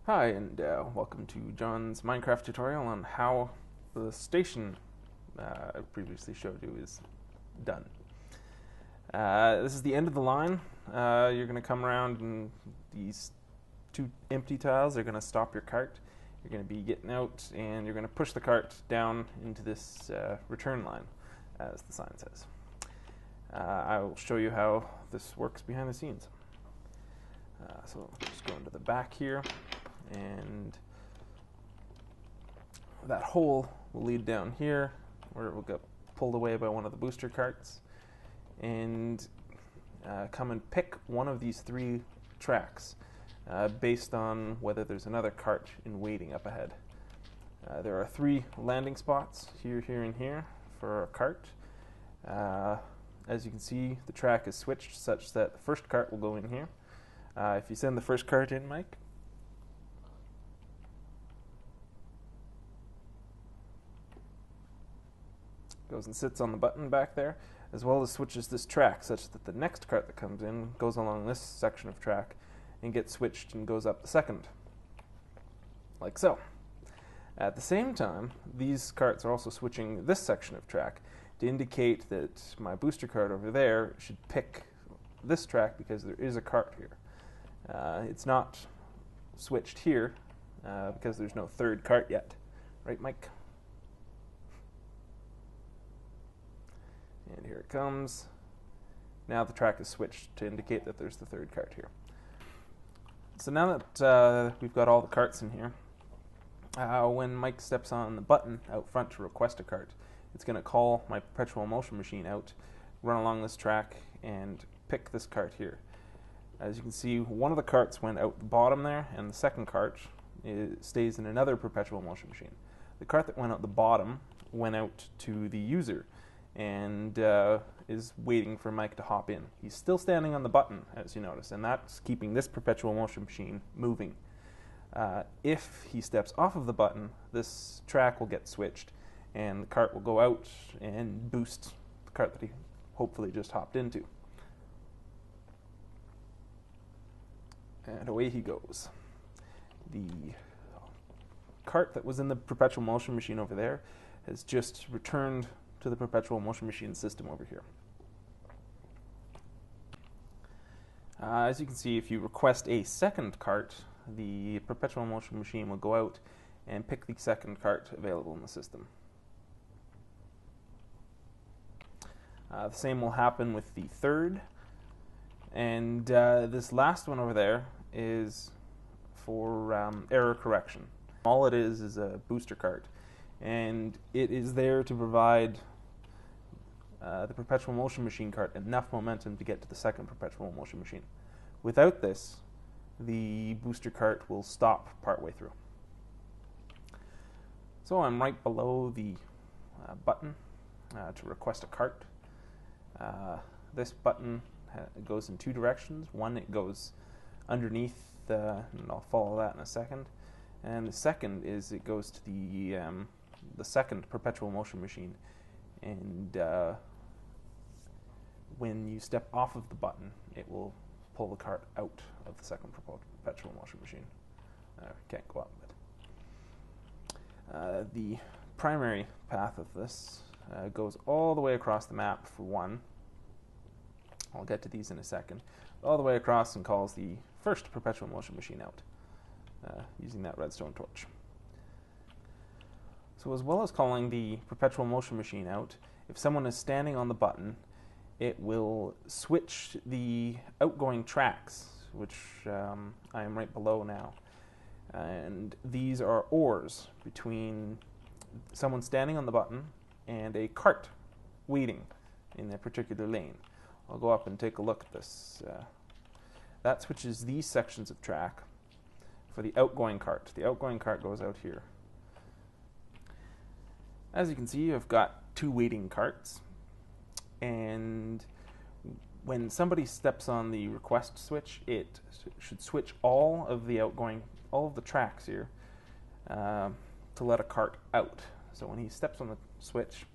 Hi, and welcome to John's Minecraft tutorial on how the station I previously showed you is done. This is the end of the line. You're going to come around and these two empty tiles are going to stop your cart. You're going to be getting out and you're going to push the cart down into this return line, as the sign says. I will show you how this works behind the scenes. So just go into the back here, and that hole will lead down here where it will get pulled away by one of the booster carts, and come and pick one of these three tracks based on whether there's another cart in waiting up ahead. There are three landing spots here, here, and here for a cart. As you can see, the track is switched such that the first cart will go in here. If you send the first cart in, Mike. Goes and sits on the button back there, as well as switches this track such that the next cart that comes in goes along this section of track and gets switched and goes up the second, like so. At the same time, these carts are also switching this section of track to indicate that my booster cart over there should pick this track because there is a cart here. It's not switched here because there's no third cart yet. Right, Mike? And here it comes. Now the track is switched to indicate that there's the third cart here. So now that we've got all the carts in here, when Mike steps on the button out front to request a cart, it's going to call my perpetual motion machine out, run along this track, and pick this cart here. As you can see, one of the carts went out the bottom there, and the second cart stays in another perpetual motion machine. The cart that went out the bottom went out to the user and is waiting for Mike to hop in. He's still standing on the button, as you notice, and that's keeping this perpetual motion machine moving. If he steps off of the button, this track will get switched, and the cart will go out and boost the cart that he hopefully just hopped into. And away he goes. The cart that was in the perpetual motion machine over there has just returned to the perpetual motion machine system over here. As you can see, if you request a second cart, the perpetual motion machine will go out and pick the second cart available in the system. The same will happen with the third. And this last one over there is for error correction. All it is a booster cart, and it is there to provide the perpetual motion machine cart enough momentum to get to the second perpetual motion machine. Without this, the booster cart will stop partway through. So I'm right below the button to request a cart. This button goes in two directions. One, it goes underneath, and I'll follow that in a second. And the second is it goes to the second perpetual motion machine. And when you step off of the button, it will pull the cart out of the second perpetual motion machine. Can't go up, but the primary path of this goes all the way across the map for one. I'll get to these in a second. All the way across and calls the first perpetual motion machine out using that redstone torch. So as well as calling the perpetual motion machine out, if someone is standing on the button, it will switch the outgoing tracks, which I am right below now. And these are oars between someone standing on the button and a cart waiting in a particular lane. I'll go up and take a look at this. That switches these sections of track for the outgoing cart. The outgoing cart goes out here. As you can see, I've got two waiting carts, and when somebody steps on the request switch, it should switch all of the tracks here to let a cart out. So when he steps on the switch,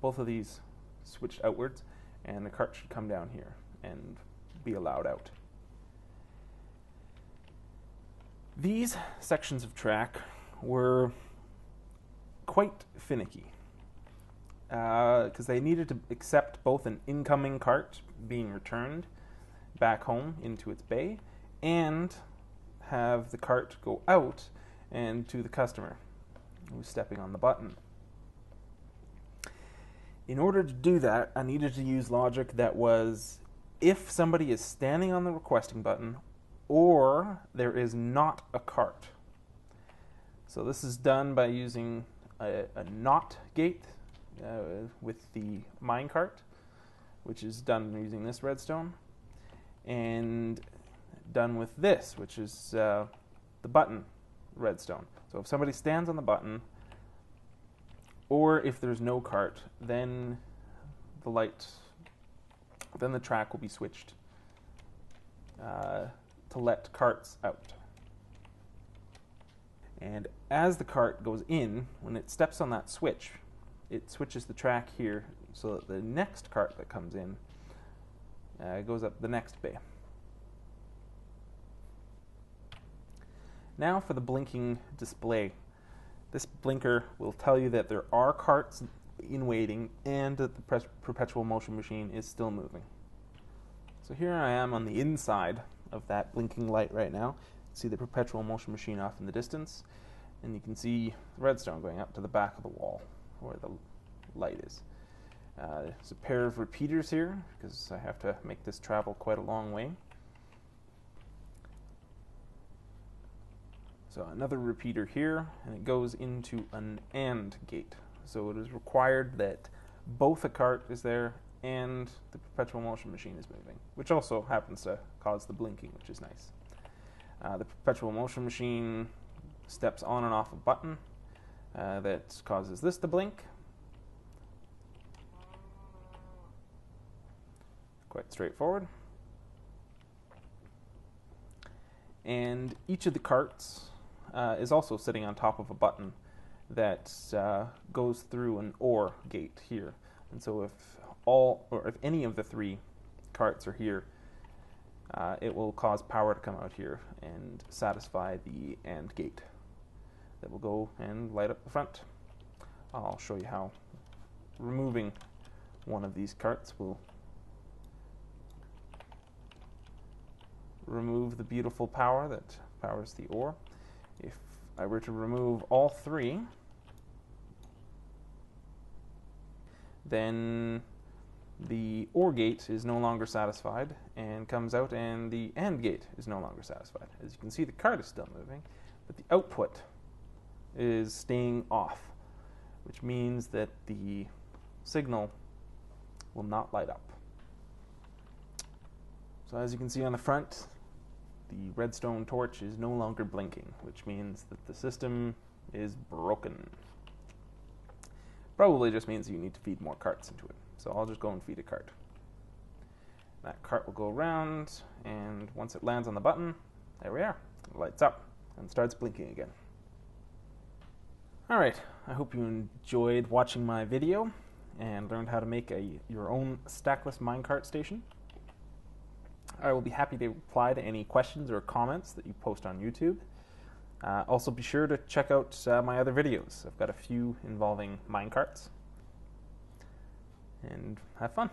both of these switch outwards, and the cart should come down here and be allowed out. These sections of track were quite finicky because they needed to accept both an incoming cart being returned back home into its bay and have the cart go out and to the customer who's stepping on the button. In order to do that, I needed to use logic that was if somebody is standing on the requesting button or there is not a cart. So this is done by using a not gate with the minecart, which is done using this redstone, and done with this, which is the button redstone. So if somebody stands on the button, or if there's no cart, then the track will be switched to let carts out. And as the cart goes in, when it steps on that switch, it switches the track here so that the next cart that comes in goes up the next bay. Now for the blinking display. This blinker will tell you that there are carts in waiting and that the perpetual motion machine is still moving. So here I am on the inside of that blinking light right now. See the perpetual motion machine off in the distance, and you can see the redstone going up to the back of the wall where the light is. There's a pair of repeaters here because I have to make this travel quite a long way. So another repeater here, and it goes into an AND gate. So it is required that both a cart is there and the perpetual motion machine is moving, which also happens to cause the blinking, which is nice. The perpetual motion machine steps on and off a button that causes this to blink. Quite straightforward. And each of the carts is also sitting on top of a button that goes through an OR gate here. And so if any of the three carts are here, it will cause power to come out here and satisfy the AND gate that will go and light up the front. I'll show you how removing one of these carts will remove the beautiful power that powers the OR. If I were to remove all three, then the OR gate is no longer satisfied and comes out, and the AND gate is no longer satisfied. As you can see, the cart is still moving, but the output is staying off, which means that the signal will not light up. So as you can see on the front, the redstone torch is no longer blinking, which means that the system is broken. Probably just means you need to feed more carts into it. So I'll just go and feed a cart. That cart will go around, and once it lands on the button, there we are. It lights up and starts blinking again. Alright, I hope you enjoyed watching my video and learned how to make your own stackless minecart station. I will be happy to reply to any questions or comments that you post on YouTube. Also be sure to check out my other videos. I've got a few involving minecarts. And have fun.